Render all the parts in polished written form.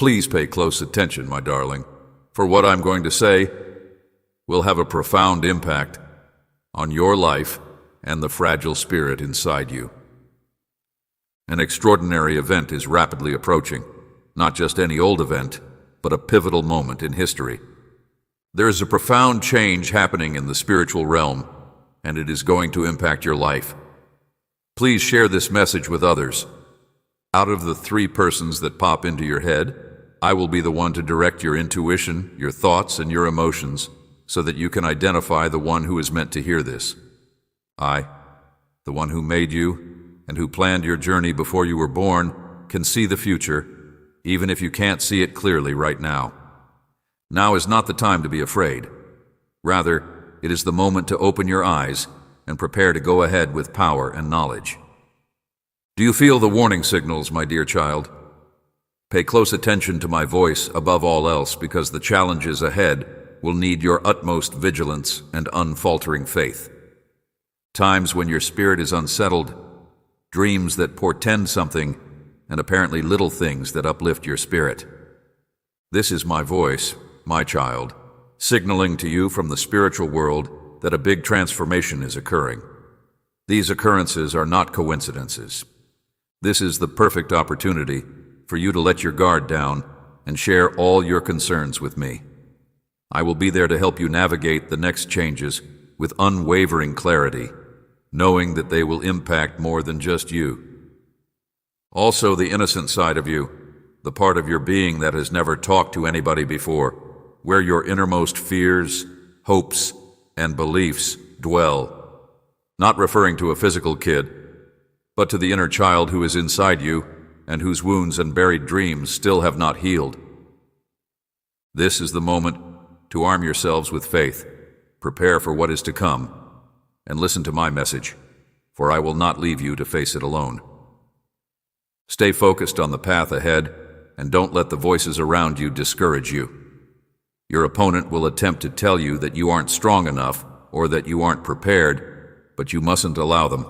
Please pay close attention, my darling, for what I'm going to say will have a profound impact on your life and the fragile spirit inside you. An extraordinary event is rapidly approaching, not just any old event, but a pivotal moment in history. There is a profound change happening in the spiritual realm, and it is going to impact your life. Please share this message with others. Out of the 3 persons that pop into your head, I will be the one to direct your intuition, your thoughts, and your emotions so that you can identify the one who is meant to hear this. I, the one who made you and who planned your journey before you were born, can see the future, even if you can't see it clearly right now. Now is not the time to be afraid. Rather, it is the moment to open your eyes and prepare to go ahead with power and knowledge. Do you feel the warning signals, my dear child? Pay close attention to my voice above all else, because the challenges ahead will need your utmost vigilance and unfaltering faith. Times when your spirit is unsettled, dreams that portend something, and apparently little things that uplift your spirit. This is my voice, my child, signaling to you from the spiritual world that a big transformation is occurring. These occurrences are not coincidences. This is the perfect opportunity for you to let your guard down and share all your concerns with me. I will be there to help you navigate the next changes with unwavering clarity, knowing that they will impact more than just you. Also, the innocent side of you, the part of your being that has never talked to anybody before, where your innermost fears, hopes, and beliefs dwell. Not referring to a physical kid, but to the inner child who is inside you and whose wounds and buried dreams still have not healed. This is the moment to arm yourselves with faith, prepare for what is to come, and listen to my message, for I will not leave you to face it alone. Stay focused on the path ahead, and don't let the voices around you discourage you. Your opponent will attempt to tell you that you aren't strong enough or that you aren't prepared, but you mustn't allow them.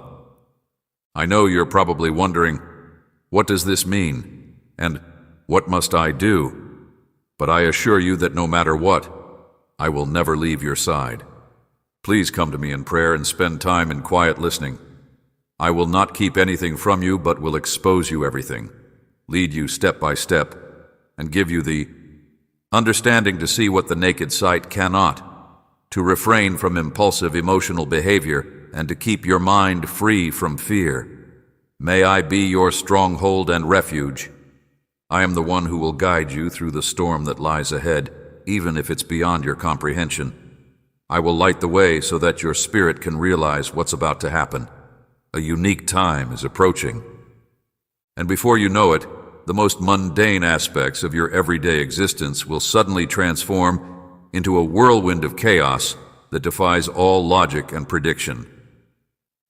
I know you're probably wondering, what does this mean? And what must I do? But I assure you that no matter what, I will never leave your side. Please come to me in prayer and spend time in quiet listening. I will not keep anything from you, but will expose you everything, lead you step by step, and give you the understanding to see what the naked sight cannot, to refrain from impulsive emotional behavior, and to keep your mind free from fear. May I be your stronghold and refuge. I am the one who will guide you through the storm that lies ahead, even if it's beyond your comprehension. I will light the way so that your spirit can realize what's about to happen. A unique time is approaching. And before you know it, the most mundane aspects of your everyday existence will suddenly transform into a whirlwind of chaos that defies all logic and prediction.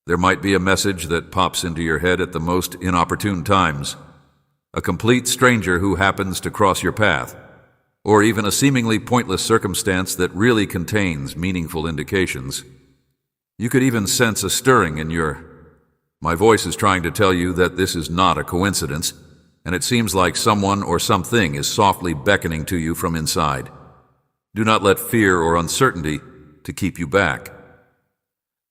There might be a message that pops into your head at the most inopportune times, a complete stranger who happens to cross your path, or even a seemingly pointless circumstance that really contains meaningful indications. You could even sense a stirring in My voice is trying to tell you that this is not a coincidence, and it seems like someone or something is softly beckoning to you from inside. Do not let fear or uncertainty to keep you back.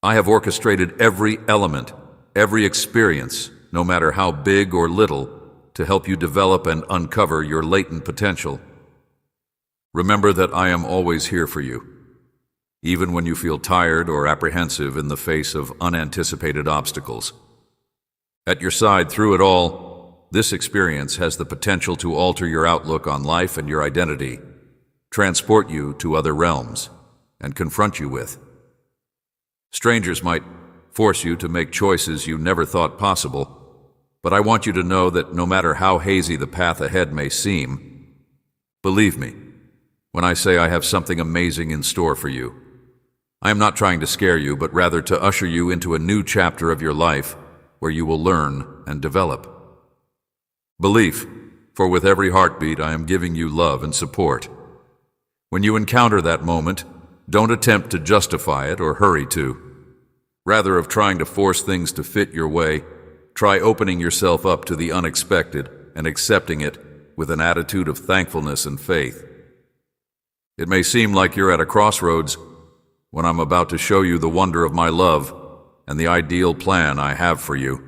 I have orchestrated every element, every experience, no matter how big or little, to help you develop and uncover your latent potential. Remember that I am always here for you, even when you feel tired or apprehensive in the face of unanticipated obstacles. At your side through it all, this experience has the potential to alter your outlook on life and your identity, transport you to other realms, and confront you with. Strangers might force you to make choices you never thought possible, but I want you to know that no matter how hazy the path ahead may seem, believe me when I say I have something amazing in store for you. I am not trying to scare you, but rather to usher you into a new chapter of your life where you will learn and develop. Belief, for with every heartbeat I am giving you love and support. When you encounter that moment, don't attempt to justify it or hurry to. Rather of trying to force things to fit your way, try opening yourself up to the unexpected and accepting it with an attitude of thankfulness and faith. It may seem like you're at a crossroads when I'm about to show you the wonder of my love and the ideal plan I have for you.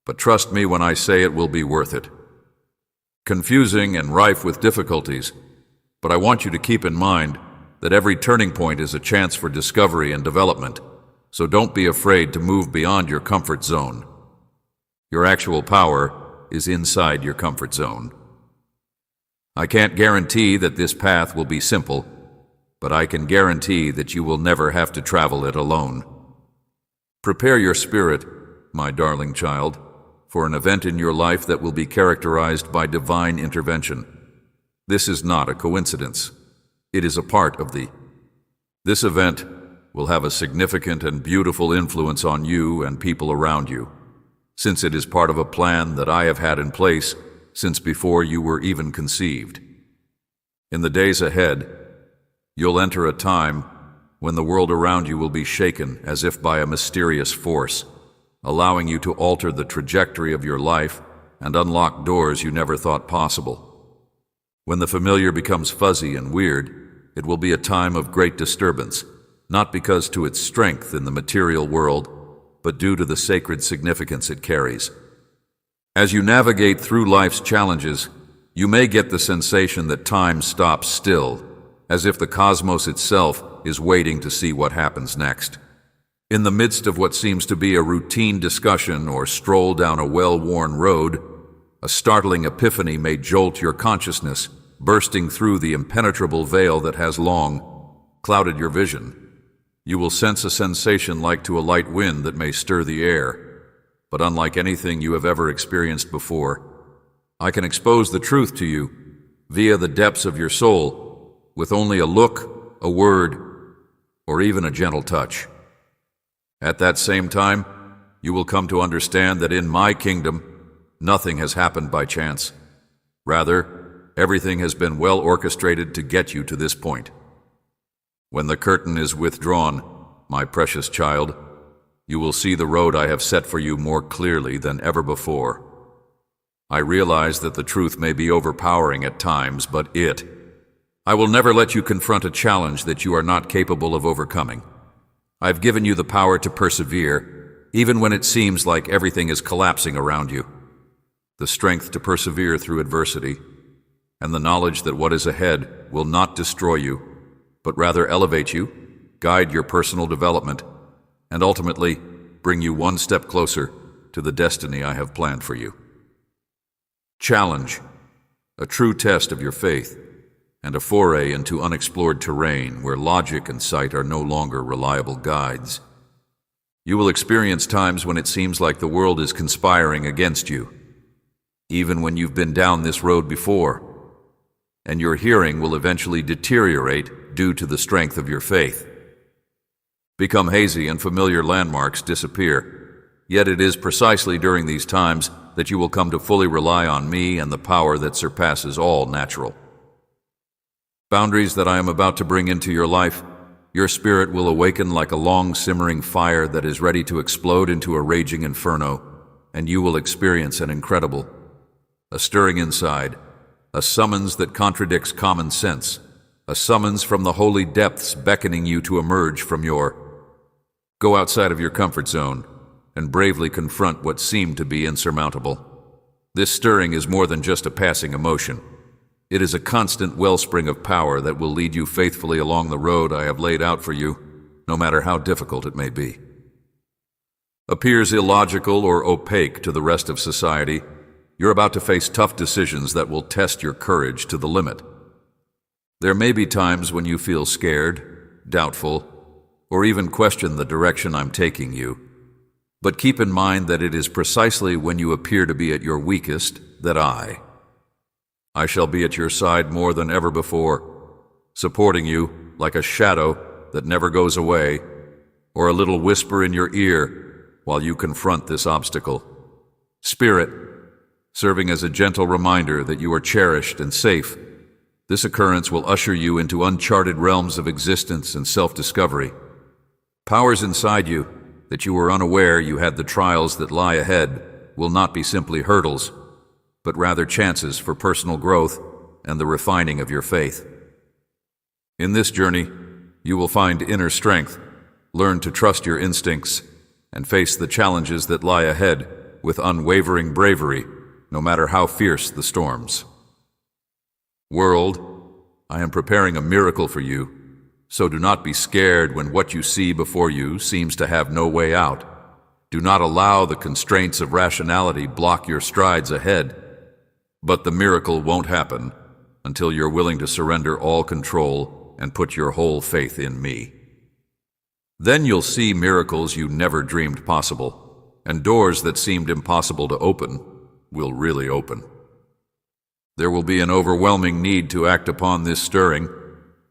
But trust me when I say it will be worth it. Confusing and rife with difficulties, but I want you to keep in mind that every turning point is a chance for discovery and development, so don't be afraid to move beyond your comfort zone. Your actual power is inside your comfort zone. I can't guarantee that this path will be simple, but I can guarantee that you will never have to travel it alone. Prepare your spirit, my darling child, for an event in your life that will be characterized by divine intervention. This is not a coincidence. It is a part of This event will have a significant and beautiful influence on you and people around you, since it is part of a plan that I have had in place since before you were even conceived. In the days ahead, you'll enter a time when the world around you will be shaken as if by a mysterious force, allowing you to alter the trajectory of your life and unlock doors you never thought possible. When the familiar becomes fuzzy and weird, it will be a time of great disturbance, not because to its strength in the material world, but due to the sacred significance it carries. As you navigate through life's challenges, you may get the sensation that time stops still, as if the cosmos itself is waiting to see what happens next. In the midst of what seems to be a routine discussion or stroll down a well-worn road, a startling epiphany may jolt your consciousness, bursting through the impenetrable veil that has long clouded your vision. You will sense a sensation like to a light wind that may stir the air, but unlike anything you have ever experienced before, I can expose the truth to you via the depths of your soul with only a look, a word, or even a gentle touch. At that same time, you will come to understand that in my kingdom, nothing has happened by chance. Rather, everything has been well orchestrated to get you to this point. When the curtain is withdrawn, my precious child, you will see the road I have set for you more clearly than ever before. I realize that the truth may be overpowering at times, but I will never let you confront a challenge that you are not capable of overcoming. I've given you the power to persevere, even when it seems like everything is collapsing around you. The strength to persevere through adversity, and the knowledge that what is ahead will not destroy you, but rather elevate you, guide your personal development, and ultimately bring you one step closer to the destiny I have planned for you. Challenge, a true test of your faith, and a foray into unexplored terrain where logic and sight are no longer reliable guides. You will experience times when it seems like the world is conspiring against you, even when you've been down this road before, and your hearing will eventually deteriorate due to the strength of your faith. Become hazy and familiar landmarks disappear, yet it is precisely during these times that you will come to fully rely on me and the power that surpasses all natural. Boundaries that I am about to bring into your life, your spirit will awaken like a long simmering fire that is ready to explode into a raging inferno, and you will experience an incredible, a stirring inside, a summons that contradicts common sense, a summons from the holy depths beckoning you to emerge from go outside of your comfort zone and bravely confront what seemed to be insurmountable. This stirring is more than just a passing emotion. It is a constant wellspring of power that will lead you faithfully along the road I have laid out for you, no matter how difficult it may be. Appears illogical or opaque to the rest of society, you're about to face tough decisions that will test your courage to the limit. There may be times when you feel scared, doubtful, or even question the direction I'm taking you. But keep in mind that it is precisely when you appear to be at your weakest that I shall be at your side more than ever before, supporting you like a shadow that never goes away, or a little whisper in your ear while you confront this obstacle. Spirit, serving as a gentle reminder that you are cherished and safe. This occurrence will usher you into uncharted realms of existence and self-discovery. Powers inside you that you were unaware you had the trials that lie ahead will not be simply hurdles. but rather chances for personal growth and the refining of your faith. In this journey, you will find inner strength, learn to trust your instincts, and face the challenges that lie ahead with unwavering bravery, no matter how fierce the storms. World, I am preparing a miracle for you, so do not be scared when what you see before you seems to have no way out. Do not allow the constraints of rationality block your strides ahead. But the miracle won't happen until you're willing to surrender all control and put your whole faith in me. Then you'll see miracles you never dreamed possible, and doors that seemed impossible to open will really open. There will be an overwhelming need to act upon this stirring,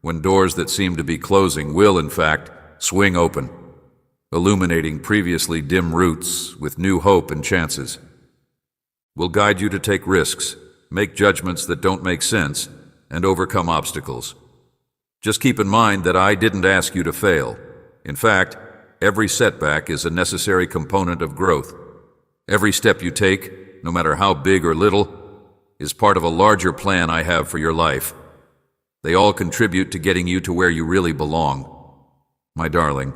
when doors that seem to be closing will, in fact, swing open, illuminating previously dim routes with new hope and chances. We'll guide you to take risks, make judgments that don't make sense, and overcome obstacles. Just keep in mind that I didn't ask you to fail. In fact, every setback is a necessary component of growth. Every step you take, no matter how big or little, is part of a larger plan I have for your life. They all contribute to getting you to where you really belong. My darling,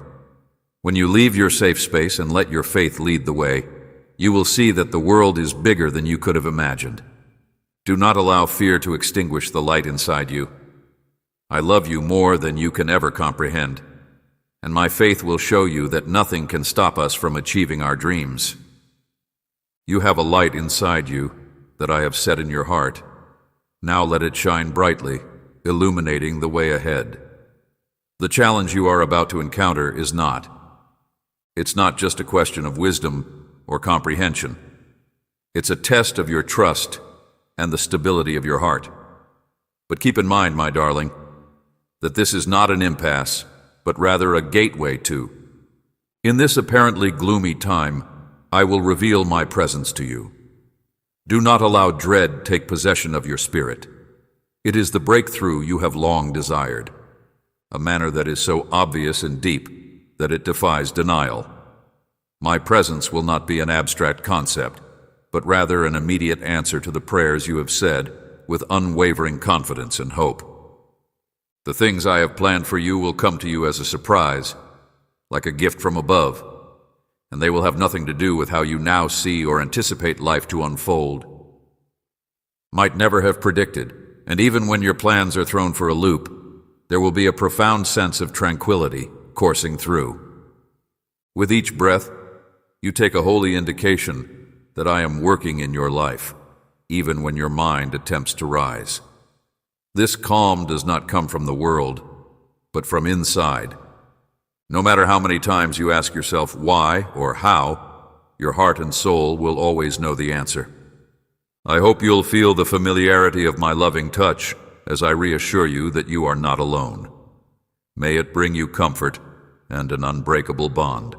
when you leave your safe space and let your faith lead the way, you will see that the world is bigger than you could have imagined. Do not allow fear to extinguish the light inside you. I love you more than you can ever comprehend, and my faith will show you that nothing can stop us from achieving our dreams. You have a light inside you that I have set in your heart. Now let it shine brightly, illuminating the way ahead. The challenge you are about to encounter is not. It's not just a question of wisdom or comprehension. It's a test of your trust and the stability of your heart. But keep in mind, my darling, that this is not an impasse, but rather a gateway to. In this apparently gloomy time, I will reveal my presence to you. Do not allow dread take possession of your spirit. It is the breakthrough you have long desired, a manner that is so obvious and deep that it defies denial. My presence will not be an abstract concept, but rather an immediate answer to the prayers you have said with unwavering confidence and hope. The things I have planned for you will come to you as a surprise, like a gift from above, and they will have nothing to do with how you now see or anticipate life to unfold. Might never have predicted, and even when your plans are thrown for a loop, there will be a profound sense of tranquility coursing through. With each breath, you take a holy indication that I am working in your life, even when your mind attempts to rise. This calm does not come from the world, but from inside. No matter how many times you ask yourself why or how, your heart and soul will always know the answer. I hope you'll feel the familiarity of my loving touch as I reassure you that you are not alone. May it bring you comfort and an unbreakable bond.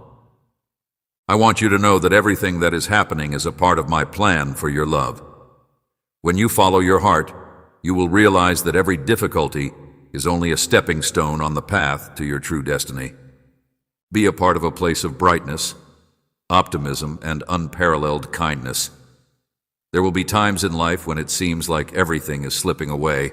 I want you to know that everything that is happening is a part of my plan for your love. When you follow your heart, you will realize that every difficulty is only a stepping stone on the path to your true destiny. Be a part of a place of brightness, optimism, and unparalleled kindness. There will be times in life when it seems like everything is slipping away.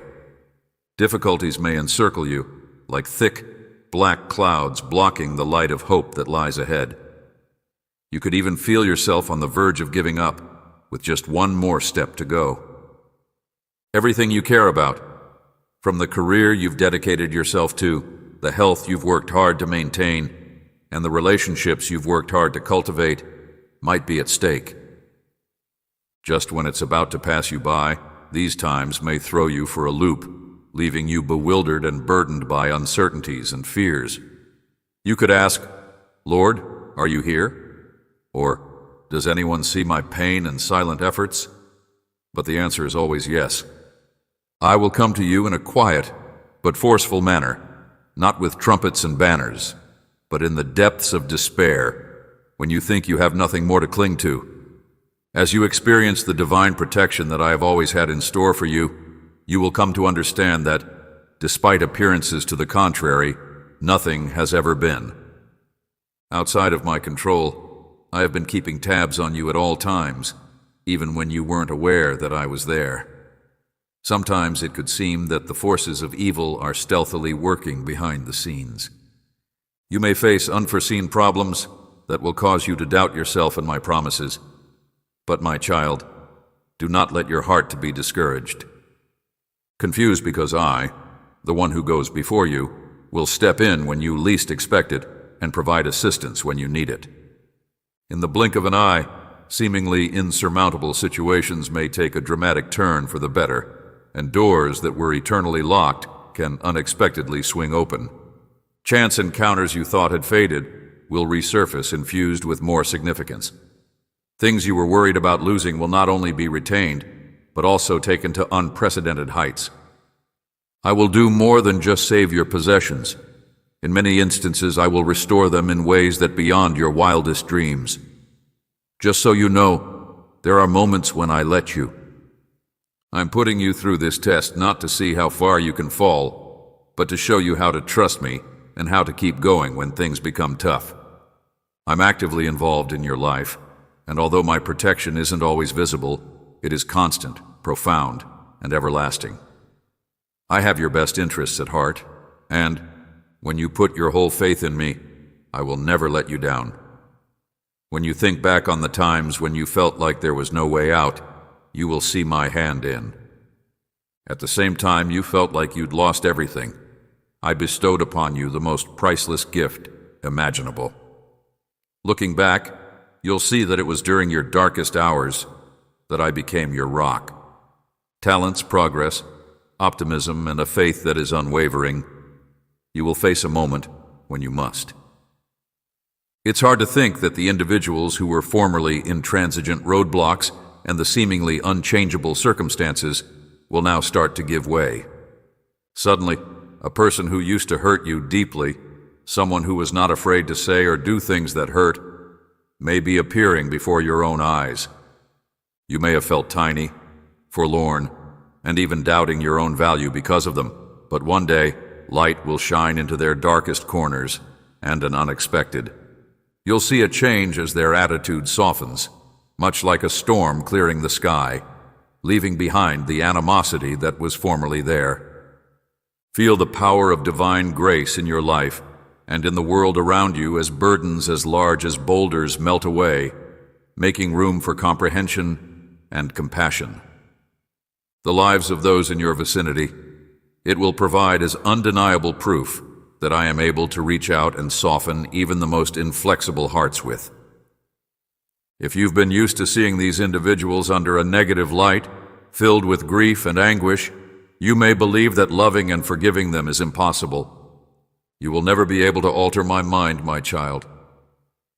Difficulties may encircle you, like thick, black clouds blocking the light of hope that lies ahead. You could even feel yourself on the verge of giving up, with just one more step to go. Everything you care about, from the career you've dedicated yourself to, the health you've worked hard to maintain, and the relationships you've worked hard to cultivate, might be at stake. Just when it's about to pass you by, these times may throw you for a loop, leaving you bewildered and burdened by uncertainties and fears. You could ask, "Lord, are you here?" Or, "Does anyone see my pain and silent efforts?" But the answer is always yes. I will come to you in a quiet but forceful manner, not with trumpets and banners, but in the depths of despair, when you think you have nothing more to cling to. As you experience the divine protection that I have always had in store for you, you will come to understand that, despite appearances to the contrary, nothing has ever been. Outside of my control, I have been keeping tabs on you at all times, even when you weren't aware that I was there. Sometimes it could seem that the forces of evil are stealthily working behind the scenes. You may face unforeseen problems that will cause you to doubt yourself and my promises. But, my child, do not let your heart be discouraged. Confused because I, the one who goes before you, will step in when you least expect it and provide assistance when you need it. In the blink of an eye, seemingly insurmountable situations may take a dramatic turn for the better, and doors that were eternally locked can unexpectedly swing open. Chance encounters you thought had faded will resurface infused with more significance. Things you were worried about losing will not only be retained, but also taken to unprecedented heights. I will do more than just save your possessions. In many instances, I will restore them in ways that beyond your wildest dreams. Just so you know, there are moments when I let you. I'm putting you through this test not to see how far you can fall, but to show you how to trust me and how to keep going when things become tough. I'm actively involved in your life, and although my protection isn't always visible, it is constant, profound, and everlasting. I have your best interests at heart, and when you put your whole faith in me, I will never let you down. When you think back on the times when you felt like there was no way out, you will see my hand in. At the same time you felt like you'd lost everything, I bestowed upon you the most priceless gift imaginable. Looking back, you'll see that it was during your darkest hours that I became your rock. Talents, progress, optimism, and a faith that is unwavering. You will face a moment when you must. It's hard to think that the individuals who were formerly intransigent roadblocks and the seemingly unchangeable circumstances will now start to give way. Suddenly, a person who used to hurt you deeply, someone who was not afraid to say or do things that hurt, may be appearing before your own eyes. You may have felt tiny, forlorn, and even doubting your own value because of them, but one day, light will shine into their darkest corners, and an unexpected. You'll see a change as their attitude softens, much like a storm clearing the sky, leaving behind the animosity that was formerly there. Feel the power of divine grace in your life and in the world around you as burdens as large as boulders melt away, making room for comprehension and compassion. The lives of those in your vicinity, it will provide as undeniable proof that I am able to reach out and soften even the most inflexible hearts with. If you've been used to seeing these individuals under a negative light, filled with grief and anguish, you may believe that loving and forgiving them is impossible. You will never be able to alter my mind, my child.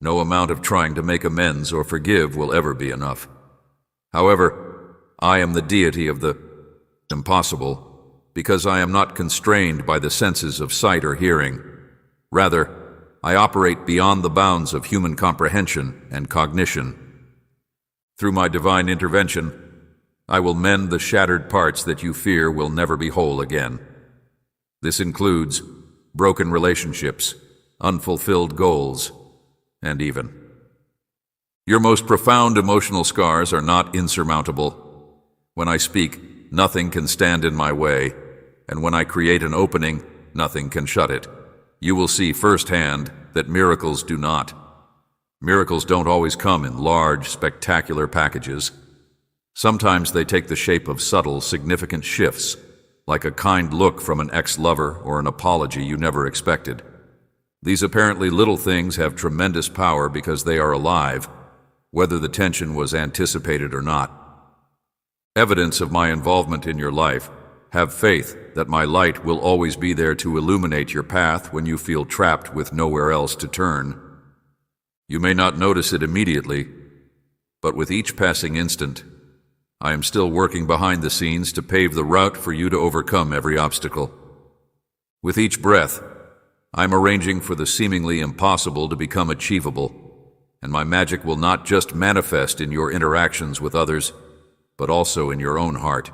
No amount of trying to make amends or forgive will ever be enough. However, I am the deity of the impossible because I am not constrained by the senses of sight or hearing. Rather, I operate beyond the bounds of human comprehension and cognition. Through my divine intervention, I will mend the shattered parts that you fear will never be whole again. This includes broken relationships, unfulfilled goals, and even. Your most profound emotional scars are not insurmountable. When I speak, nothing can stand in my way, and when I create an opening, nothing can shut it. You will see firsthand that miracles do not. Miracles don't always come in large, spectacular packages. Sometimes they take the shape of subtle, significant shifts, like a kind look from an ex-lover or an apology you never expected. These apparently little things have tremendous power because they are alive, whether the tension was anticipated or not. Evidence of my involvement in your life. Have faith that my light will always be there to illuminate your path when you feel trapped with nowhere else to turn. You may not notice it immediately, but with each passing instant, I am still working behind the scenes to pave the route for you to overcome every obstacle. With each breath, I'm arranging for the seemingly impossible to become achievable, and my magic will not just manifest in your interactions with others, but also in your own heart.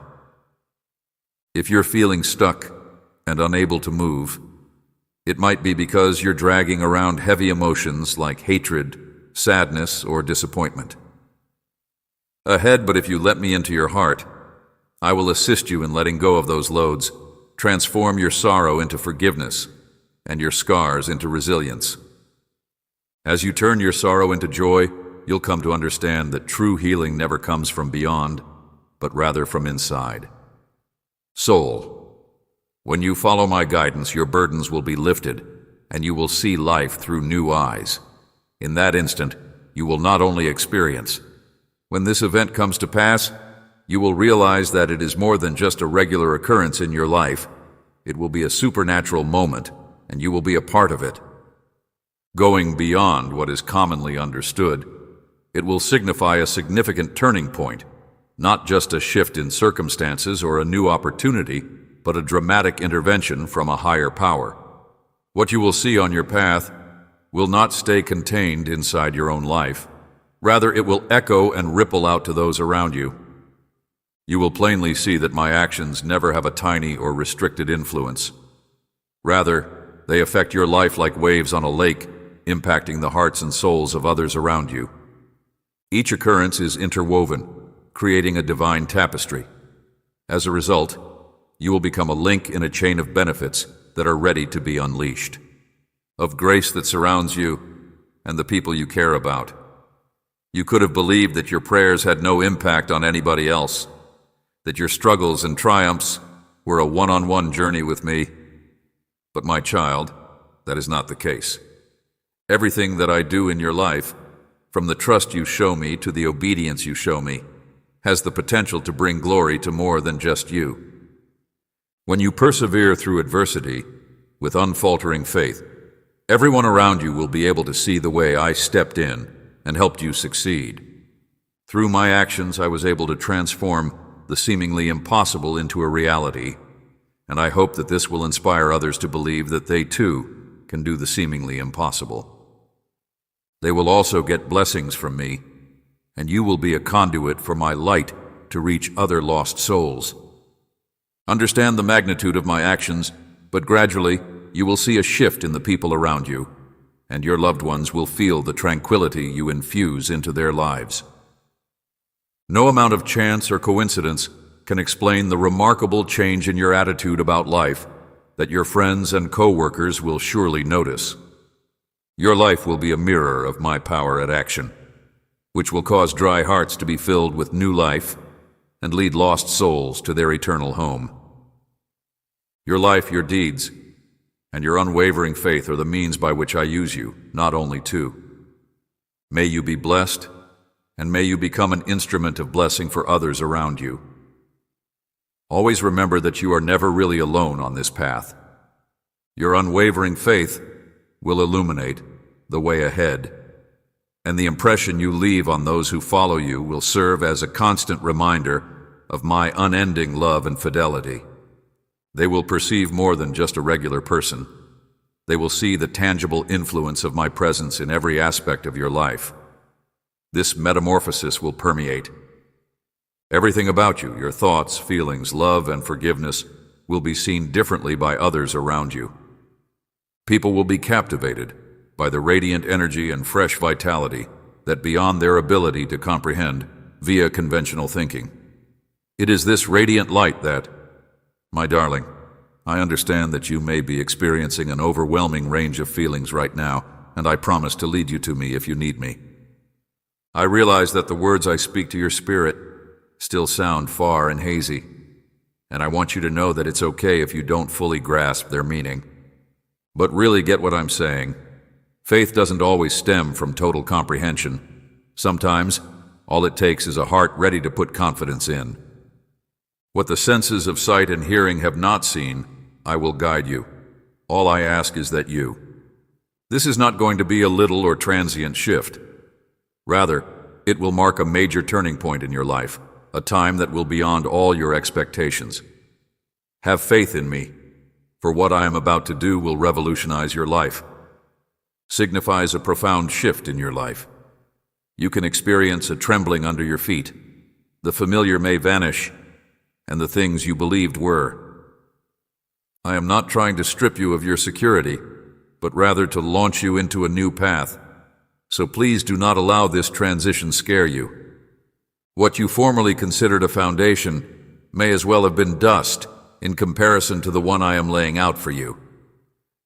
If you're feeling stuck and unable to move, it might be because you're dragging around heavy emotions like hatred, sadness, or disappointment. Ahead, but if you let me into your heart, I will assist you in letting go of those loads, transform your sorrow into forgiveness, and your scars into resilience. As you turn your sorrow into joy, you'll come to understand that true healing never comes from beyond, but rather from inside. Soul, when you follow my guidance, your burdens will be lifted, and you will see life through new eyes. In that instant, you will not only experience. When this event comes to pass, you will realize that it is more than just a regular occurrence in your life. It will be a supernatural moment, and you will be a part of it. Going beyond what is commonly understood, it will signify a significant turning point, not just a shift in circumstances or a new opportunity, but a dramatic intervention from a higher power. What you will see on your path will not stay contained inside your own life. Rather, it will echo and ripple out to those around you. You will plainly see that my actions never have a tiny or restricted influence. Rather, they affect your life like waves on a lake, impacting the hearts and souls of others around you. Each occurrence is interwoven, creating a divine tapestry. As a result, you will become a link in a chain of benefits that are ready to be unleashed, of grace that surrounds you and the people you care about. You could have believed that your prayers had no impact on anybody else, that your struggles and triumphs were a one-on-one journey with me. But my child, that is not the case. Everything that I do in your life, from the trust you show me to the obedience you show me, has the potential to bring glory to more than just you. When you persevere through adversity with unfaltering faith, everyone around you will be able to see the way I stepped in and helped you succeed. Through my actions, I was able to transform the seemingly impossible into a reality, and I hope that this will inspire others to believe that they too can do the seemingly impossible. They will also get blessings from me, and you will be a conduit for my light to reach other lost souls. Understand the magnitude of my actions, but gradually you will see a shift in the people around you, and your loved ones will feel the tranquility you infuse into their lives. No amount of chance or coincidence can explain the remarkable change in your attitude about life that your friends and co-workers will surely notice. Your life will be a mirror of my power at action, which will cause dry hearts to be filled with new life and lead lost souls to their eternal home. Your life, your deeds, and your unwavering faith are the means by which I use you, not only to. May you be blessed, and may you become an instrument of blessing for others around you. Always remember that you are never really alone on this path. Your unwavering faith will illuminate the way ahead, and the impression you leave on those who follow you will serve as a constant reminder of my unending love and fidelity. They will perceive more than just a regular person. They will see the tangible influence of my presence in every aspect of your life. This metamorphosis will permeate. Everything about you, your thoughts, feelings, love, and forgiveness, will be seen differently by others around you. People will be captivated by the radiant energy and fresh vitality that beyond their ability to comprehend via conventional thinking. It is this radiant light that, my darling, I understand that you may be experiencing an overwhelming range of feelings right now, and I promise to lead you to me if you need me. I realize that the words I speak to your spirit still sound far and hazy, and I want you to know that it's okay if you don't fully grasp their meaning. But really get what I'm saying. Faith doesn't always stem from total comprehension. Sometimes, all it takes is a heart ready to put confidence in. What the senses of sight and hearing have not seen, I will guide you. All I ask is that you. This is not going to be a little or transient shift. Rather, it will mark a major turning point in your life, a time that will beyond all your expectations. Have faith in me, for what I am about to do will revolutionize your life, signifies a profound shift in your life. You can experience a trembling under your feet. The familiar may vanish, and the things you believed were. I am not trying to strip you of your security, but rather to launch you into a new path. So please do not allow this transition scare you. What you formerly considered a foundation may as well have been dust in comparison to the one I am laying out for you.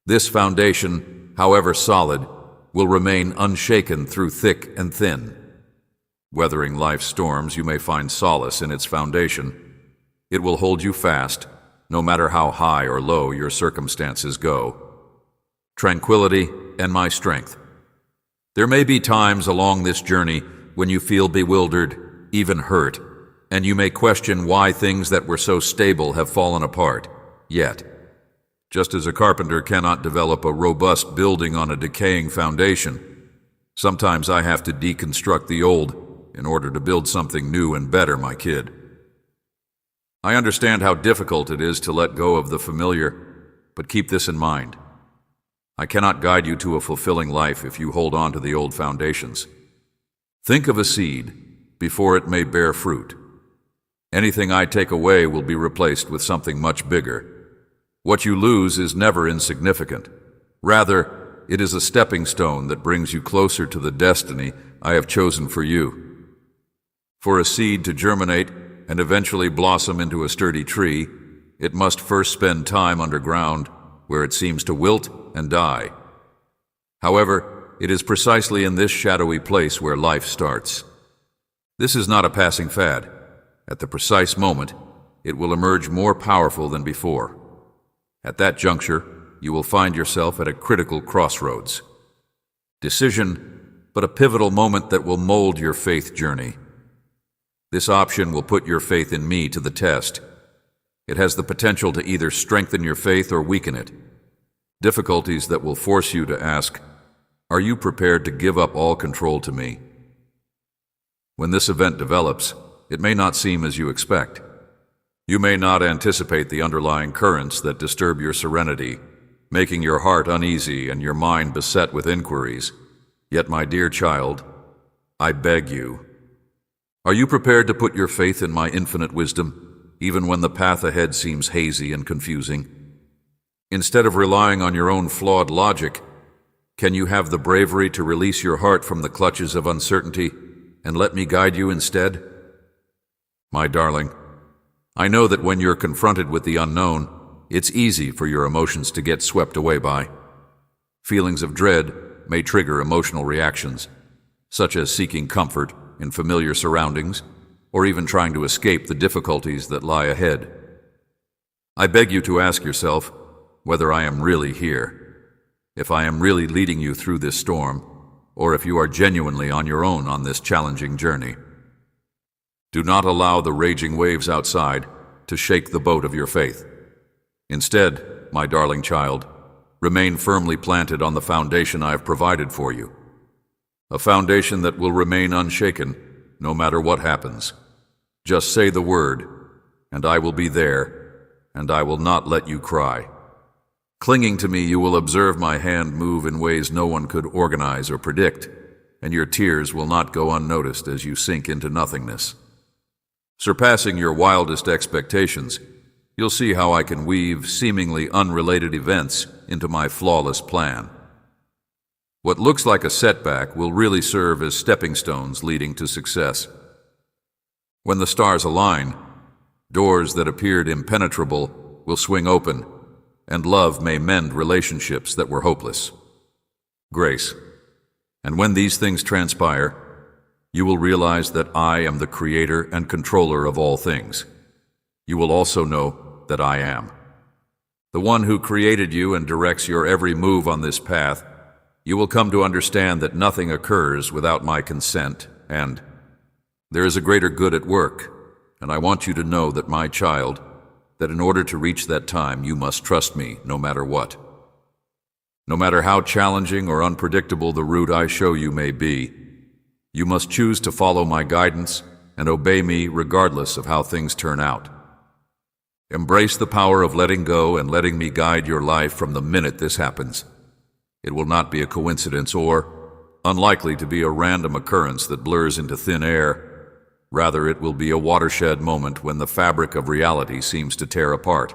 This foundation, however solid, will remain unshaken through thick and thin. Weathering life's storms, you may find solace in its foundation. It will hold you fast, no matter how high or low your circumstances go. Tranquility and my strength. There may be times along this journey when you feel bewildered, even hurt, and you may question why things that were so stable have fallen apart, yet. Just as a carpenter cannot develop a robust building on a decaying foundation, sometimes I have to deconstruct the old in order to build something new and better, my kid. I understand how difficult it is to let go of the familiar, but keep this in mind. I cannot guide you to a fulfilling life if you hold on to the old foundations. Think of a seed before it may bear fruit. Anything I take away will be replaced with something much bigger. What you lose is never insignificant. Rather, it is a stepping stone that brings you closer to the destiny I have chosen for you. For a seed to germinate and eventually blossom into a sturdy tree, it must first spend time underground, where it seems to wilt and die. However, it is precisely in this shadowy place where life starts. This is not a passing fad. At the precise moment, it will emerge more powerful than before. At that juncture, you will find yourself at a critical crossroads. Decision, but a pivotal moment that will mold your faith journey. This option will put your faith in me to the test. It has the potential to either strengthen your faith or weaken it. Difficulties that will force you to ask, are you prepared to give up all control to me? When this event develops, it may not seem as you expect. You may not anticipate the underlying currents that disturb your serenity, making your heart uneasy and your mind beset with inquiries. Yet, my dear child, I beg you, are you prepared to put your faith in my infinite wisdom, even when the path ahead seems hazy and confusing? Instead of relying on your own flawed logic, can you have the bravery to release your heart from the clutches of uncertainty and let me guide you instead? My darling, I know that when you're confronted with the unknown, it's easy for your emotions to get swept away by. Feelings of dread may trigger emotional reactions, such as seeking comfort in familiar surroundings or even trying to escape the difficulties that lie ahead. I beg you to ask yourself whether I am really here, if I am really leading you through this storm, or if you are genuinely on your own on this challenging journey. Do not allow the raging waves outside to shake the boat of your faith. Instead, my darling child, remain firmly planted on the foundation I have provided for you. A foundation that will remain unshaken no matter what happens. Just say the word, and I will be there, and I will not let you cry. Clinging to me, you will observe my hand move in ways no one could organize or predict, and your tears will not go unnoticed as you sink into nothingness. Surpassing your wildest expectations, you'll see how I can weave seemingly unrelated events into my flawless plan. What looks like a setback will really serve as stepping stones leading to success. When the stars align, doors that appeared impenetrable will swing open, and love may mend relationships that were hopeless. Grace. And when these things transpire, you will realize that I am the creator and controller of all things. You will also know that I am. The one who created you and directs your every move on this path. You will come to understand that nothing occurs without my consent, and there is a greater good at work, and I want you to know that, my child, that in order to reach that time, you must trust me no matter what. No matter how challenging or unpredictable the route I show you may be, you must choose to follow my guidance and obey me regardless of how things turn out. Embrace the power of letting go and letting me guide your life from the minute this happens. It will not be a coincidence or unlikely to be a random occurrence that blurs into thin air. Rather, it will be a watershed moment when the fabric of reality seems to tear apart.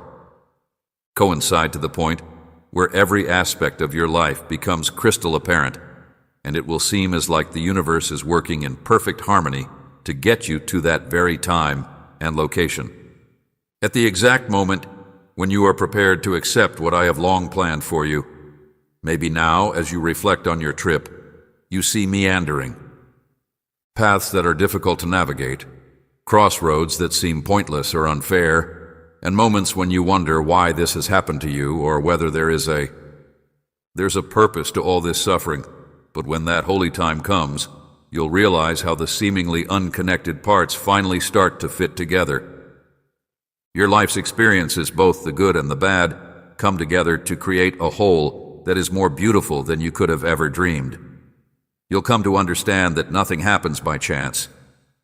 Coincide to the point where every aspect of your life becomes crystal apparent, and it will seem as like the universe is working in perfect harmony to get you to that very time and location. At the exact moment when you are prepared to accept what I have long planned for you, maybe now, as you reflect on your trip, you see meandering, paths that are difficult to navigate, crossroads that seem pointless or unfair, and moments when you wonder why this has happened to you or whether there's a purpose to all this suffering. But when that holy time comes, you'll realize how the seemingly unconnected parts finally start to fit together. Your life's experiences, both the good and the bad, come together to create a whole that is more beautiful than you could have ever dreamed. You'll come to understand that nothing happens by chance.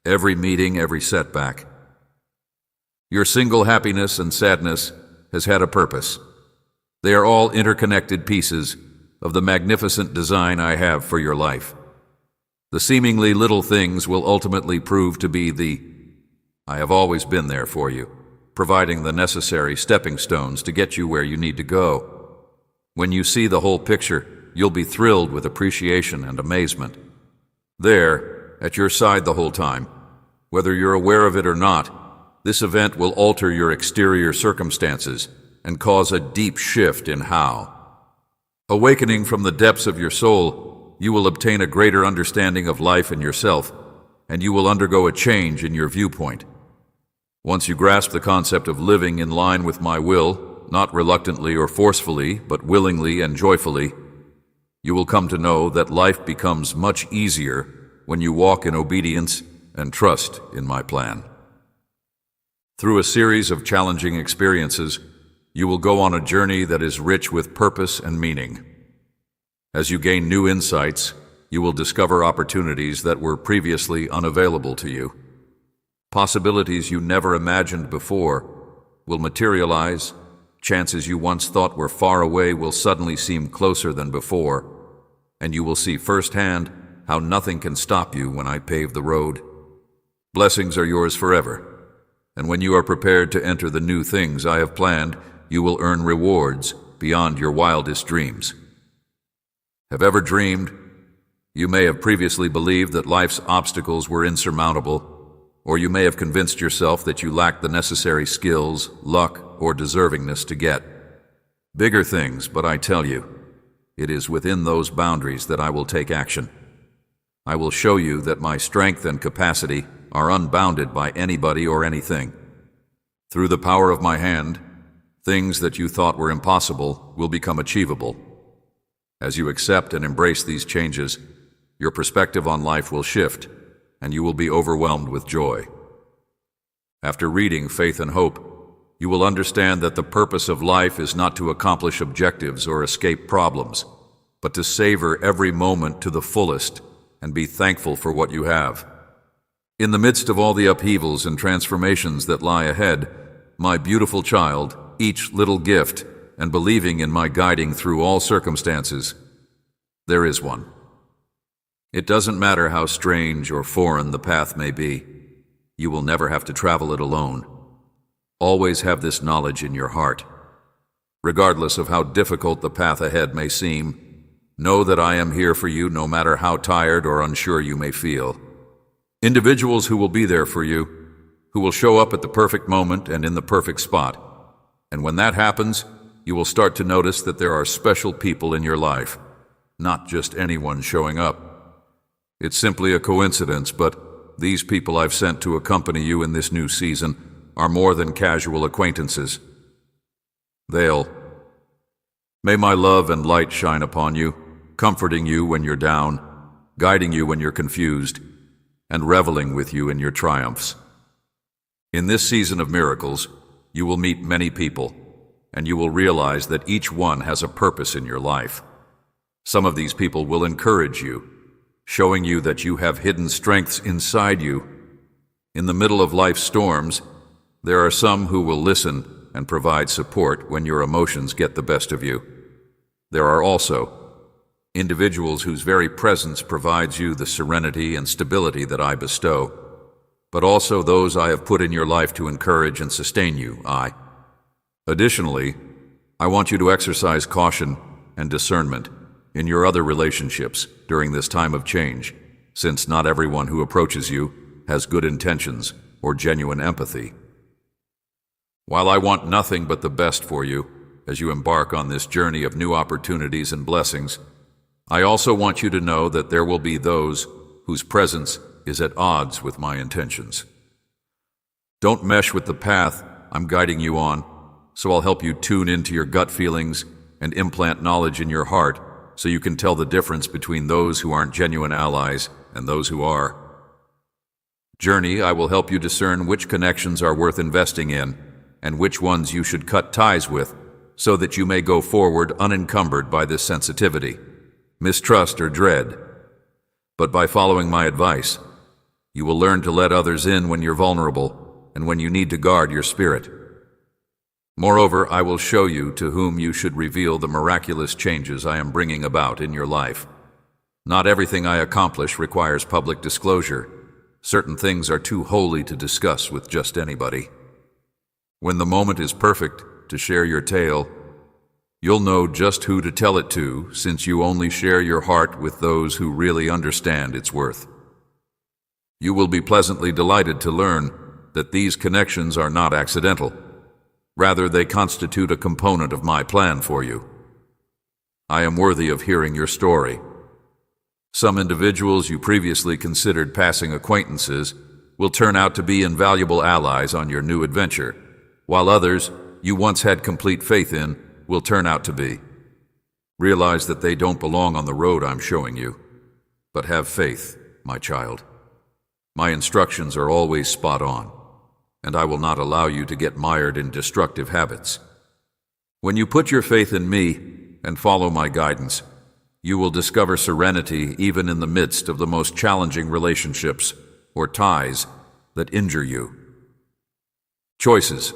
Every meeting, every setback. Your single happiness and sadness has had a purpose. They are all interconnected pieces of the magnificent design I have for your life. The seemingly little things will ultimately prove to be I have always been there for you, providing the necessary stepping stones to get you where you need to go. When you see the whole picture, you'll be thrilled with appreciation and amazement. There, at your side the whole time, whether you're aware of it or not, this event will alter your exterior circumstances and cause a deep shift in how. Awakening from the depths of your soul, you will obtain a greater understanding of life and yourself, and you will undergo a change in your viewpoint. Once you grasp the concept of living in line with my will, not reluctantly or forcefully, but willingly and joyfully, you will come to know that life becomes much easier when you walk in obedience and trust in my plan. Through a series of challenging experiences, you will go on a journey that is rich with purpose and meaning. As you gain new insights, you will discover opportunities that were previously unavailable to you. Possibilities you never imagined before will materialize. Chances you once thought were far away will suddenly seem closer than before, and you will see firsthand how nothing can stop you when I pave the road. Blessings are yours forever, and when you are prepared to enter the new things I have planned, you will earn rewards beyond your wildest dreams. Have ever dreamed? You may have previously believed that life's obstacles were insurmountable, or you may have convinced yourself that you lacked the necessary skills, luck, or deservingness to get bigger things, but I tell you, it is within those boundaries that I will take action. I will show you that my strength and capacity are unbounded by anybody or anything. Through the power of my hand, things that you thought were impossible will become achievable. As you accept and embrace these changes, your perspective on life will shift, and you will be overwhelmed with joy. After reading Faith and Hope, you will understand that the purpose of life is not to accomplish objectives or escape problems, but to savor every moment to the fullest and be thankful for what you have. In the midst of all the upheavals and transformations that lie ahead, my beautiful child, each little gift, and believing in my guiding through all circumstances, there is one. It doesn't matter how strange or foreign the path may be, you will never have to travel it alone. Always have this knowledge in your heart. Regardless of how difficult the path ahead may seem, know that I am here for you no matter how tired or unsure you may feel. Individuals who will be there for you, who will show up at the perfect moment and in the perfect spot. And when that happens, you will start to notice that there are special people in your life, not just anyone showing up. It's simply a coincidence, but these people I've sent to accompany you in this new season are more than casual acquaintances. May my love and light shine upon you, comforting you when you're down, guiding you when you're confused, and reveling with you in your triumphs. In this season of miracles, you will meet many people, and you will realize that each one has a purpose in your life. Some of these people will encourage you, showing you that you have hidden strengths inside you. In the middle of life's storms, there are some who will listen and provide support when your emotions get the best of you. There are also individuals whose very presence provides you the serenity and stability that I bestow, but also those I have put in your life to encourage and sustain you. Additionally, I want you to exercise caution and discernment in your other relationships during this time of change, since not everyone who approaches you has good intentions or genuine empathy. While I want nothing but the best for you as you embark on this journey of new opportunities and blessings, I also want you to know that there will be those whose presence is at odds with my intentions. Don't mesh with the path I'm guiding you on, so I'll help you tune into your gut feelings and implant knowledge in your heart so you can tell the difference between those who aren't genuine allies and those who are. Journey, I will help you discern which connections are worth investing in and which ones you should cut ties with so that you may go forward unencumbered by this sensitivity, mistrust, or dread. But by following my advice, you will learn to let others in when you're vulnerable and when you need to guard your spirit. Moreover, I will show you to whom you should reveal the miraculous changes I am bringing about in your life. Not everything I accomplish requires public disclosure. Certain things are too holy to discuss with just anybody. When the moment is perfect to share your tale, you'll know just who to tell it to, since you only share your heart with those who really understand its worth. You will be pleasantly delighted to learn that these connections are not accidental. Rather, they constitute a component of my plan for you. I am worthy of hearing your story. Some individuals you previously considered passing acquaintances will turn out to be invaluable allies on your new adventure, while others you once had complete faith in will turn out to be. Realize that they don't belong on the road I'm showing you, but have faith, my child. My instructions are always spot on, and I will not allow you to get mired in destructive habits. When you put your faith in me and follow my guidance, you will discover serenity even in the midst of the most challenging relationships or ties that injure you. Choices.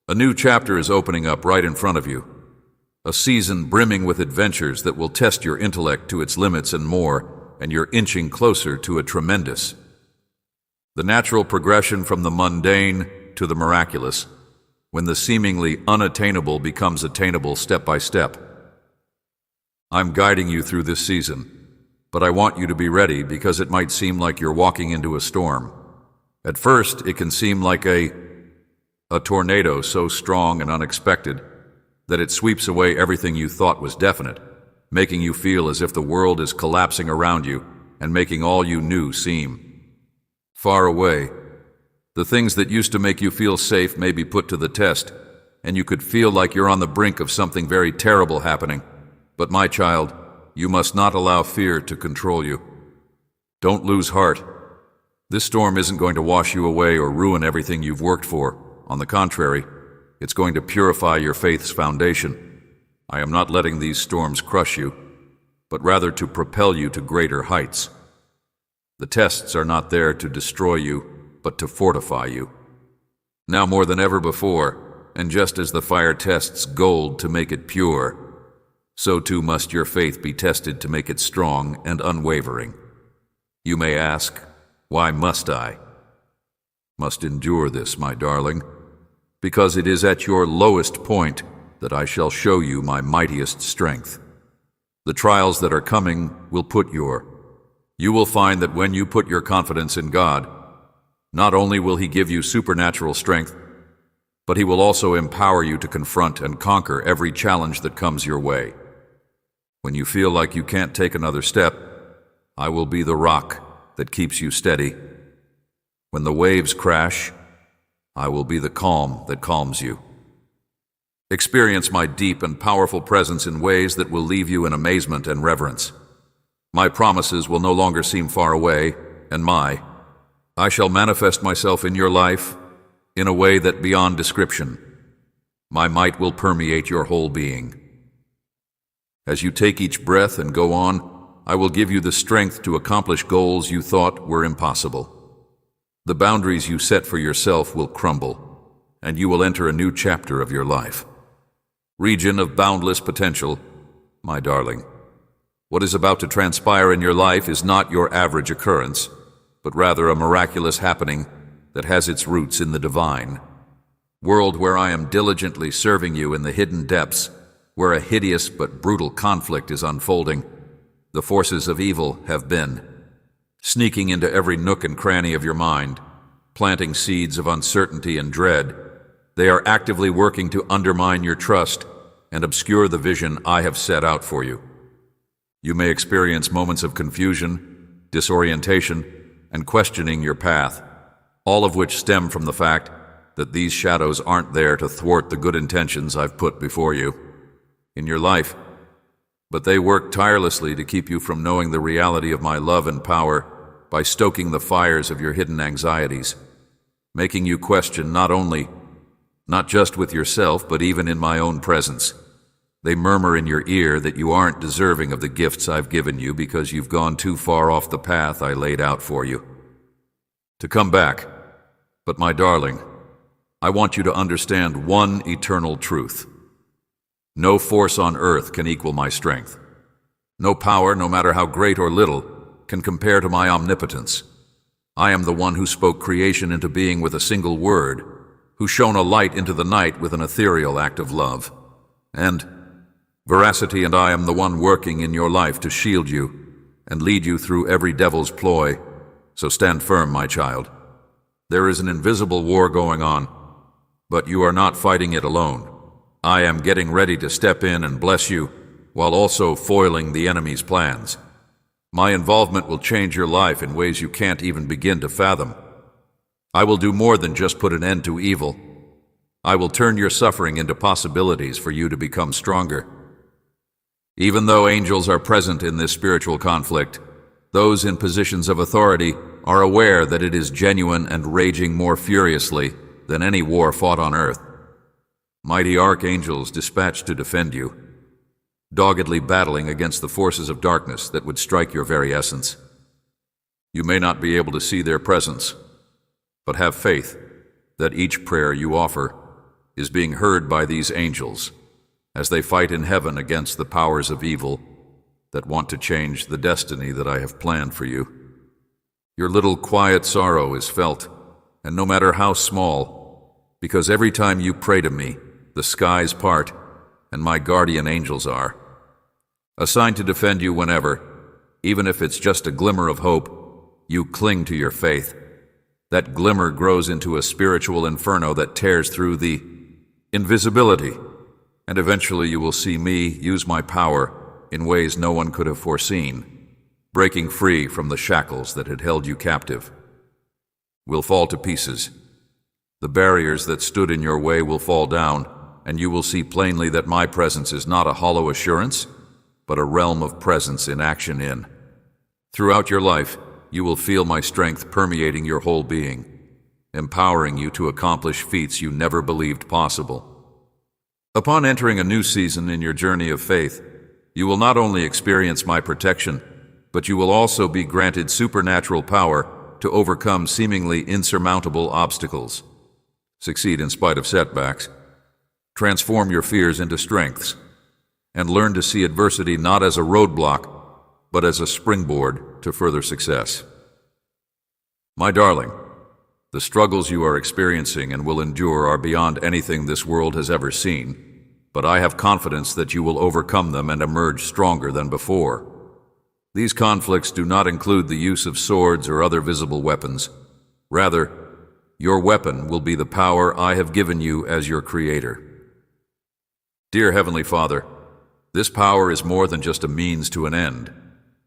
A new chapter is opening up right in front of you. A season brimming with adventures that will test your intellect to its limits and more, and you're inching closer to a tremendous. The natural progression from the mundane to the miraculous, when the seemingly unattainable becomes attainable step by step. I'm guiding you through this season, but I want you to be ready because it might seem like you're walking into a storm. At first, it can seem like a tornado so strong and unexpected that it sweeps away everything you thought was definite, making you feel as if the world is collapsing around you and making all you knew seem far away. The things that used to make you feel safe may be put to the test, and you could feel like you're on the brink of something very terrible happening. But my child, you must not allow fear to control you. Don't lose heart. This storm isn't going to wash you away or ruin everything you've worked for. On the contrary, it's going to purify your faith's foundation. I am not letting these storms crush you, but rather to propel you to greater heights. The tests are not there to destroy you, but to fortify you. Now more than ever before, and just as the fire tests gold to make it pure, so too must your faith be tested to make it strong and unwavering. You may ask, why must I? Must endure this, my darling, because it is at your lowest point that I shall show you my mightiest strength. The trials that are coming will you will find that when you put your confidence in God, not only will He give you supernatural strength, but He will also empower you to confront and conquer every challenge that comes your way. When you feel like you can't take another step, I will be the rock that keeps you steady. When the waves crash, I will be the calm that calms you. Experience my deep and powerful presence in ways that will leave you in amazement and reverence. My promises will no longer seem far away, and I shall manifest myself in your life in a way that beyond description. My might will permeate your whole being. As you take each breath and go on, I will give you the strength to accomplish goals you thought were impossible. The boundaries you set for yourself will crumble, and you will enter a new chapter of your life. Region of boundless potential, my darling. What is about to transpire in your life is not your average occurrence, but rather a miraculous happening that has its roots in the divine. World where I am diligently serving you in the hidden depths, where a hideous but brutal conflict is unfolding. The forces of evil have been sneaking into every nook and cranny of your mind, planting seeds of uncertainty and dread. They are actively working to undermine your trust and obscure the vision I have set out for you. You may experience moments of confusion, disorientation, and questioning your path, all of which stem from the fact that these shadows aren't there to thwart the good intentions I've put before you in your life, but they work tirelessly to keep you from knowing the reality of my love and power by stoking the fires of your hidden anxieties, making you question not just with yourself, but even in my own presence. They murmur in your ear that you aren't deserving of the gifts I've given you because you've gone too far off the path I laid out for you to come back. But my darling, I want you to understand one eternal truth. No force on earth can equal my strength. No power, no matter how great or little, can compare to my omnipotence. I am the one who spoke creation into being with a single word, who shone a light into the night with an ethereal act of love. And veracity and I am the one working in your life to shield you and lead you through every devil's ploy. So stand firm, my child. There is an invisible war going on, but you are not fighting it alone. I am getting ready to step in and bless you, while also foiling the enemy's plans. My involvement will change your life in ways you can't even begin to fathom. I will do more than just put an end to evil. I will turn your suffering into possibilities for you to become stronger. Even though angels are present in this spiritual conflict, those in positions of authority are aware that it is genuine and raging more furiously than any war fought on earth. Mighty archangels dispatched to defend you, doggedly battling against the forces of darkness that would strike your very essence. You may not be able to see their presence, but have faith that each prayer you offer is being heard by these angels as they fight in heaven against the powers of evil that want to change the destiny that I have planned for you. Your little quiet sorrow is felt, and no matter how small, because every time you pray to me, the skies part, and my guardian angels are assigned to defend you whenever, even if it's just a glimmer of hope, you cling to your faith. That glimmer grows into a spiritual inferno that tears through the invisibility, and eventually you will see me use my power in ways no one could have foreseen, breaking free from the shackles that had held you captive. Will fall to pieces. The barriers that stood in your way will fall down, and you will see plainly that my presence is not a hollow assurance, but a realm of presence in action in. Throughout your life, you will feel my strength permeating your whole being, empowering you to accomplish feats you never believed possible. Upon entering a new season in your journey of faith, you will not only experience my protection, but you will also be granted supernatural power to overcome seemingly insurmountable obstacles, succeed in spite of setbacks, transform your fears into strengths, and learn to see adversity not as a roadblock, but as a springboard to further success. My darling, the struggles you are experiencing and will endure are beyond anything this world has ever seen, but I have confidence that you will overcome them and emerge stronger than before. These conflicts do not include the use of swords or other visible weapons. Rather, your weapon will be the power I have given you as your Creator. Dear Heavenly Father, this power is more than just a means to an end.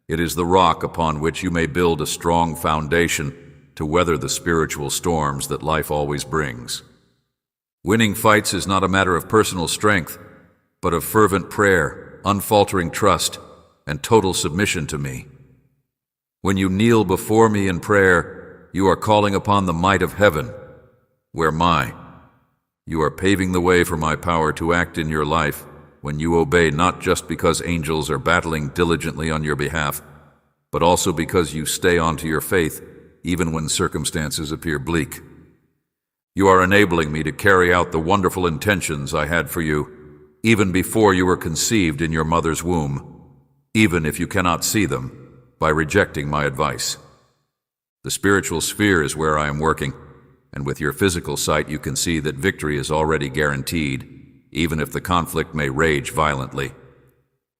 It is the rock upon which you may build a strong foundation to weather the spiritual storms that life always brings. Winning fights is not a matter of personal strength, but of fervent prayer, unfaltering trust, and total submission to me. When you kneel before me in prayer, you are calling upon the might of heaven, where you are paving the way for my power to act in your life when you obey, not just because angels are battling diligently on your behalf, but also because you stay onto your faith even when circumstances appear bleak. You are enabling me to carry out the wonderful intentions I had for you, even before you were conceived in your mother's womb, even if you cannot see them, by rejecting my advice. The spiritual sphere is where I am working, and with your physical sight you can see that victory is already guaranteed, even if the conflict may rage violently.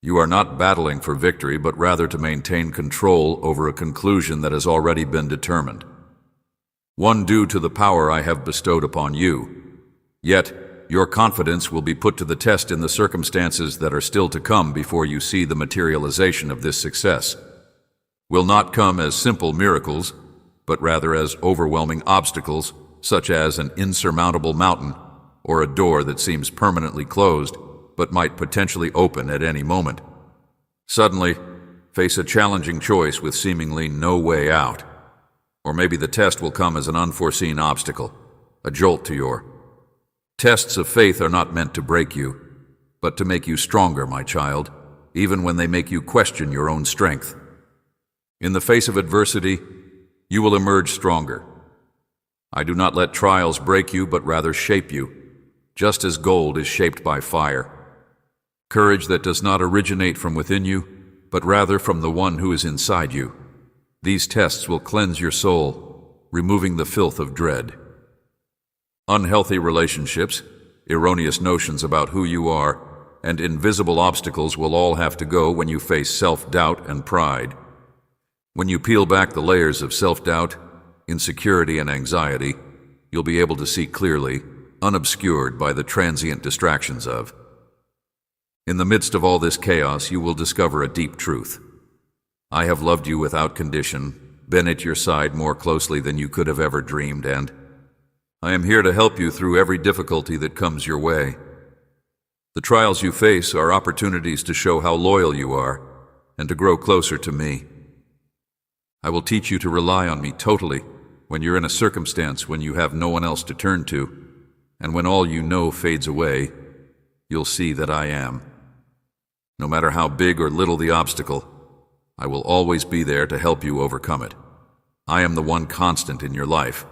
You are not battling for victory, but rather to maintain control over a conclusion that has already been determined. One due to the power I have bestowed upon you. Yet, your confidence will be put to the test in the circumstances that are still to come before you see the materialization of this success. Will not come as simple miracles, but rather as overwhelming obstacles, such as an insurmountable mountain or a door that seems permanently closed but might potentially open at any moment. Suddenly, face a challenging choice with seemingly no way out. Or maybe the test will come as an unforeseen obstacle, a jolt to your. Tests of faith are not meant to break you, but to make you stronger, my child, even when they make you question your own strength. In the face of adversity, you will emerge stronger. I do not let trials break you, but rather shape you, just as gold is shaped by fire. Courage that does not originate from within you, but rather from the one who is inside you. These tests will cleanse your soul, removing the filth of dread. Unhealthy relationships, erroneous notions about who you are, and invisible obstacles will all have to go when you face self-doubt and pride. When you peel back the layers of self-doubt, insecurity, and anxiety, you'll be able to see clearly, unobscured by the transient distractions of. In the midst of all this chaos, you will discover a deep truth. I have loved you without condition, been at your side more closely than you could have ever dreamed, and I am here to help you through every difficulty that comes your way. The trials you face are opportunities to show how loyal you are and to grow closer to me. I will teach you to rely on me totally when you're in a circumstance when you have no one else to turn to, and when all you know fades away, you'll see that I am. No matter how big or little the obstacle, I will always be there to help you overcome it. I am the one constant in your life.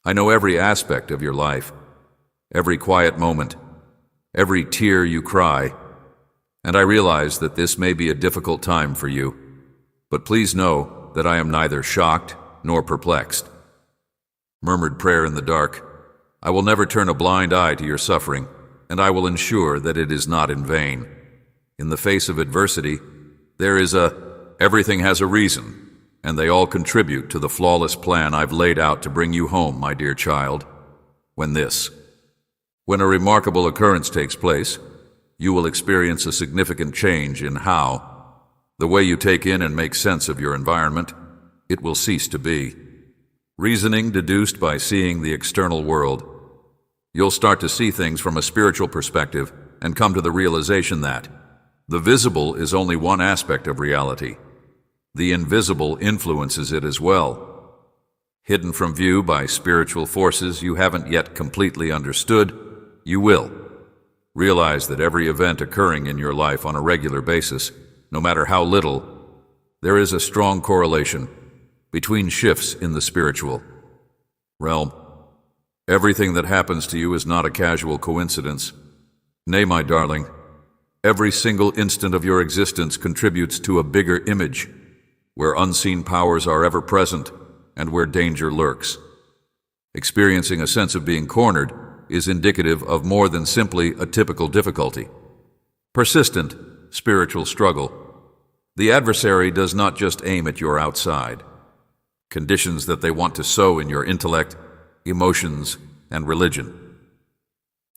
I know every aspect of your life, every quiet moment, every tear you cry, and I realize that this may be a difficult time for you, but please know that I am neither shocked nor perplexed. Murmured prayer in the dark, I will never turn a blind eye to your suffering, and I will ensure that it is not in vain. In the face of adversity, there is everything has a reason, and they all contribute to the flawless plan I've laid out to bring you home, my dear child. When a remarkable occurrence takes place, you will experience a significant change in how, the way you take in and make sense of your environment, it will cease to be. Reasoning deduced by seeing the external world. You'll start to see things from a spiritual perspective and come to the realization that the visible is only one aspect of reality. The invisible influences it as well. Hidden from view by spiritual forces you haven't yet completely understood, you will. Realize that every event occurring in your life on a regular basis, no matter how little, there is a strong correlation between shifts in the spiritual realm. Everything that happens to you is not a casual coincidence. Nay, my darling, every single instant of your existence contributes to a bigger image, where unseen powers are ever present and where danger lurks. Experiencing a sense of being cornered is indicative of more than simply a typical difficulty. Persistent, spiritual struggle. The adversary does not just aim at your outside. Conditions that they want to sow in your intellect, emotions, and religion.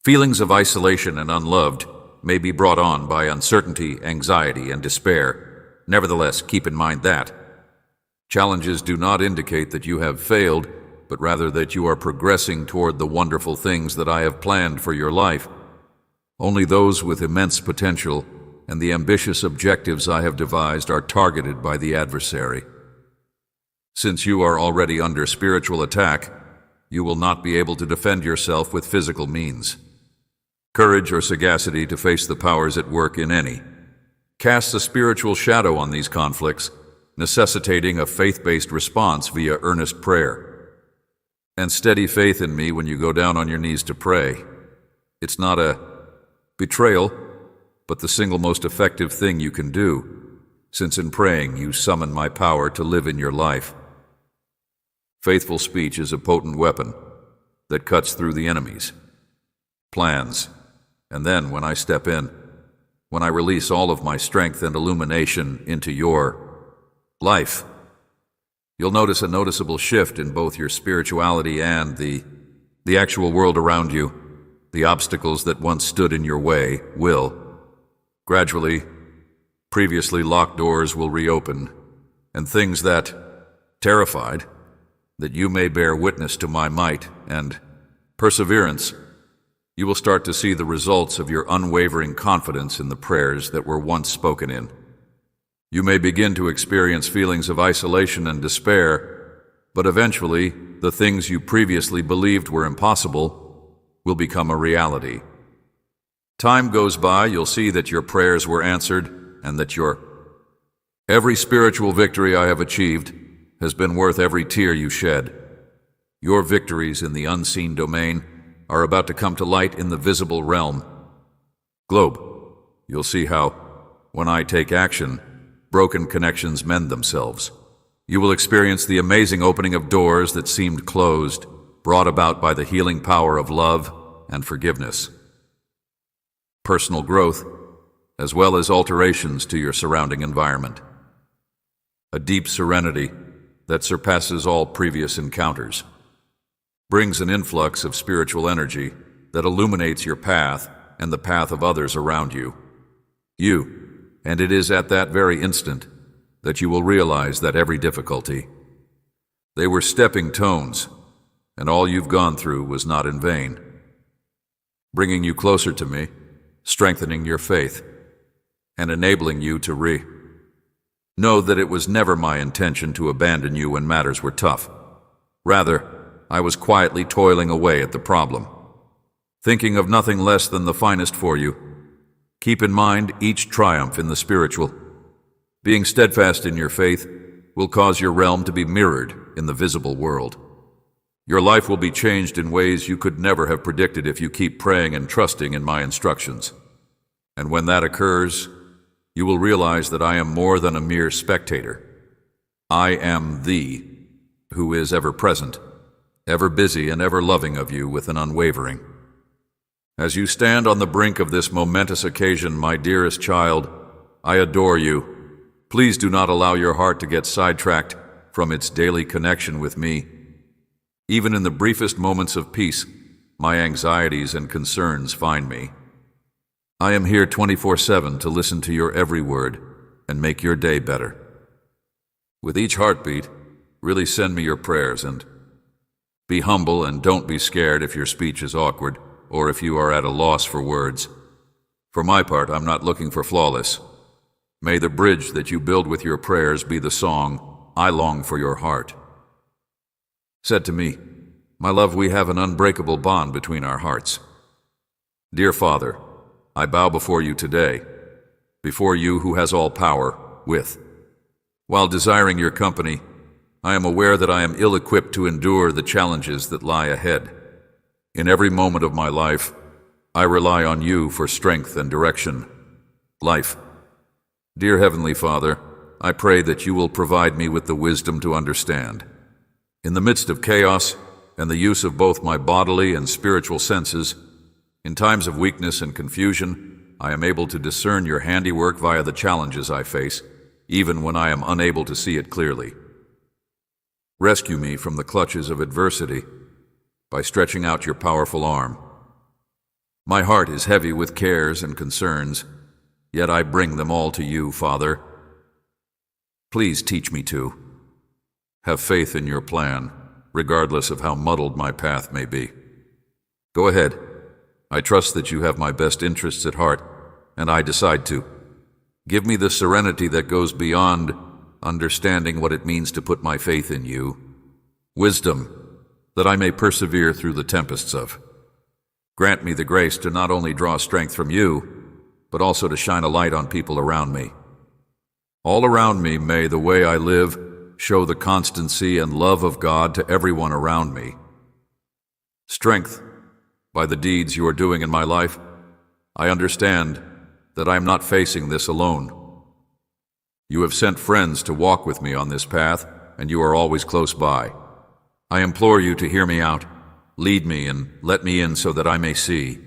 Feelings of isolation and unloved may be brought on by uncertainty, anxiety, and despair. Nevertheless, keep in mind that challenges do not indicate that you have failed, but rather that you are progressing toward the wonderful things that I have planned for your life. Only those with immense potential and the ambitious objectives I have devised are targeted by the adversary. Since you are already under spiritual attack, you will not be able to defend yourself with physical means. Courage or sagacity to face the powers at work in any casts a spiritual shadow on these conflicts, necessitating a faith-based response via earnest prayer. And steady faith in me when you go down on your knees to pray. It's not a betrayal, but the single most effective thing you can do, since in praying you summon my power to live in your life. Faithful speech is a potent weapon that cuts through the enemy's plans, and then when I step in, when I release all of my strength and illumination into your life. You'll notice a noticeable shift in both your spirituality and the actual world around you. The obstacles that once stood in your way will. Gradually, previously locked doors will reopen, and things that, terrified, that you may bear witness to my might and perseverance, you will start to see the results of your unwavering confidence in the prayers that were once spoken in. You may begin to experience feelings of isolation and despair, but eventually, the things you previously believed were impossible will become a reality. Time goes by, you'll see that your prayers were answered and that every spiritual victory I have achieved has been worth every tear you shed. Your victories in the unseen domain are about to come to light in the visible realm. Globe, you'll see how, when I take action, broken connections mend themselves. You will experience the amazing opening of doors that seemed closed, brought about by the healing power of love and forgiveness. Personal growth, as well as alterations to your surrounding environment. A deep serenity that surpasses all previous encounters. Brings an influx of spiritual energy that illuminates your path and the path of others around you. And it is at that very instant that you will realize that every difficulty, they were stepping stones, and all you've gone through was not in vain. Bringing you closer to me, strengthening your faith, and enabling you to know that it was never my intention to abandon you when matters were tough. Rather, I was quietly toiling away at the problem, thinking of nothing less than the finest for you. Keep in mind each triumph in the spiritual. Being steadfast in your faith will cause your realm to be mirrored in the visible world. Your life will be changed in ways you could never have predicted if you keep praying and trusting in my instructions. And when that occurs, you will realize that I am more than a mere spectator. I am the who is ever present, ever busy and ever loving of you with an unwavering. As you stand on the brink of this momentous occasion, my dearest child, I adore you. Please do not allow your heart to get sidetracked from its daily connection with me. Even in the briefest moments of peace, my anxieties and concerns find me. I am here 24/7 to listen to your every word and make your day better. With each heartbeat, really send me your prayers, and be humble and don't be scared if your speech is awkward or if you are at a loss for words. For my part, I'm not looking for flawless. May the bridge that you build with your prayers be the song, I long for your heart. Said to me, my love, we have an unbreakable bond between our hearts. Dear Father, I bow before you today, before you who has all power, while desiring your company, I am aware that I am ill-equipped to endure the challenges that lie ahead. In every moment of my life, I rely on you for strength and direction. Dear Heavenly Father, I pray that you will provide me with the wisdom to understand. In the midst of chaos and the use of both my bodily and spiritual senses, in times of weakness and confusion, I am able to discern your handiwork via the challenges I face, even when I am unable to see it clearly. Rescue me from the clutches of adversity by stretching out your powerful arm. My heart is heavy with cares and concerns, yet I bring them all to you, Father. Please teach me to have faith in your plan, regardless of how muddled my path may be. Go ahead. I trust that you have my best interests at heart, and I decide to. Give me the serenity that goes beyond understanding what it means to put my faith in you. Wisdom, that I may persevere through the tempests of. Grant me the grace to not only draw strength from you, but also to shine a light on people around me. All around me may the way I live show the constancy and love of God to everyone around me. Strength, by the deeds you are doing in my life, I understand that I am not facing this alone. You have sent friends to walk with me on this path, and you are always close by. I implore you to hear me out, lead me, and let me in so that I may see.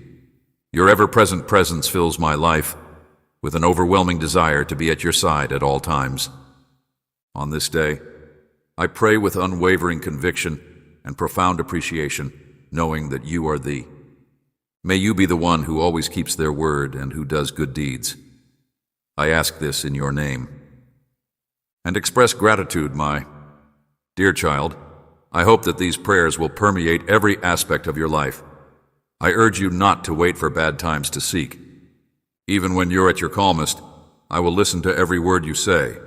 Your ever-present presence fills my life, with an overwhelming desire to be at your side at all times. On this day, I pray with unwavering conviction and profound appreciation, knowing that you are thee. May you be the one who always keeps their word and who does good deeds. I ask this in your name. And express gratitude, my dear child. I hope that these prayers will permeate every aspect of your life. I urge you not to wait for bad times to seek. Even when you're at your calmest, I will listen to every word you say.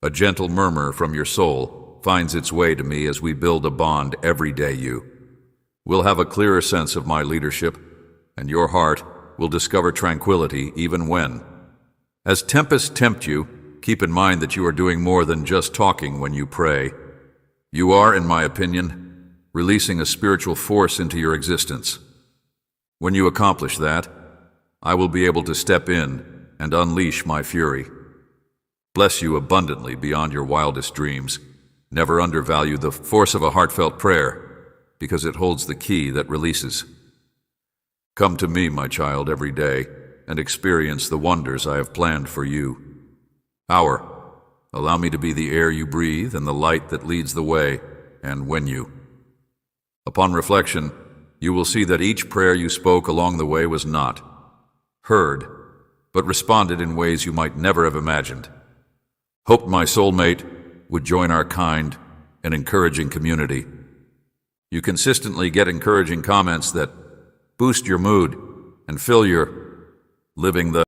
A gentle murmur from your soul finds its way to me as we build a bond every day. You will have a clearer sense of my leadership, and your heart will discover tranquility even when, as tempests tempt you, keep in mind that you are doing more than just talking when you pray. You are, in my opinion, releasing a spiritual force into your existence. When you accomplish that, I will be able to step in and unleash my fury. Bless you abundantly beyond your wildest dreams. Never undervalue the force of a heartfelt prayer, because it holds the key that releases. Come to me, my child, every day, and experience the wonders I have planned for you. Allow me to be the air you breathe and the light that leads the way, and when you. Upon reflection, you will see that each prayer you spoke along the way was not heard, but responded in ways you might never have imagined. Hoped my soulmate would join our kind and encouraging community. You consistently get encouraging comments that boost your mood and fill your living the